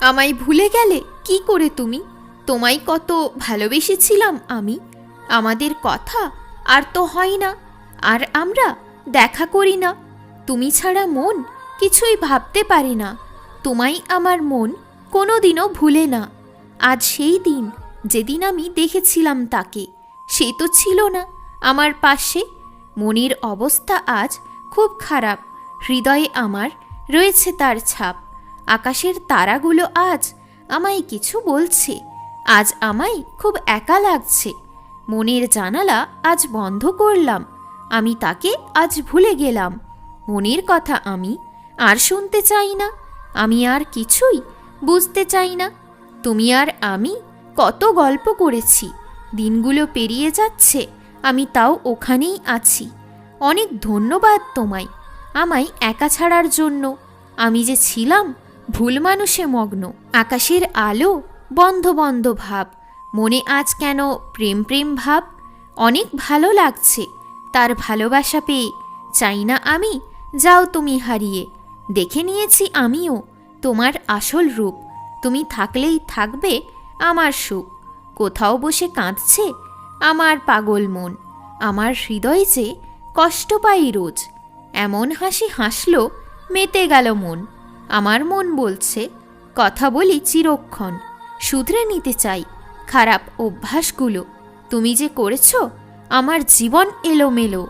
আমায় ভুলে গেলে কি করে তুমি? তোমায় কত ভালোবেসেছিলাম আমি। আমাদের কথা আর তো হয় না, আর আমরা দেখা করি না। তুমি ছাড়া মন কিছুই ভাবতে পারে না। তোমায় আমার মন কোনোদিনও ভুলে না। আজ সেই দিন যেদিন আমি দেখেছিলাম তাকে, সে তো ছিল না আমার পাশে। মনের অবস্থা আজ খুব খারাপ, হৃদয়ে আমার রয়েছে তার ছাপ। আকাশের তারাগুলো আজ আমায় কিছু বলছে, আজ আমায় খুব একা লাগছে। মনের জানালা আজ বন্ধ করলাম, আমি তাকে আজ ভুলে গেলাম। মনের কথা আমি আর শুনতে চাই না, আমি আর কিছুই বুঝতে চাই না। তুমি আর আমি কত গল্প করেছি, দিনগুলো পেরিয়ে যাচ্ছে, আমি তাও ওখানেই আছি। অনেক ধন্যবাদ তোমায় আমায় একা ছাড়ার জন্য। আমি যে ছিলাম ভুল মানুষে মগ্ন। আকাশের আলো বন্ধ বন্ধ ভাব, মনে আজ কেন প্রেম প্রেম ভাব। অনেক ভালো লাগছে তার ভালোবাসা পেয়ে, চাই না আমি যাও তুমি হারিয়ে। দেখে নিয়েছি আমিও তোমার আসল রূপ, তুমি থাকলেই থাকবে আমার সুখ। কোথাও বসে কাঁদছে আমার পাগল মন, আমার হৃদয় যে কষ্ট পাই রোজ। এমন হাসি হাসলো মেতে গেল মন। আমার মন বলছে কথা বলি চিরক্ষণ, শুধরে নিতে চাই খারাপ অভ্যাসগুলো। তুমি যে করেছো আমার জীবন এলোমেলো।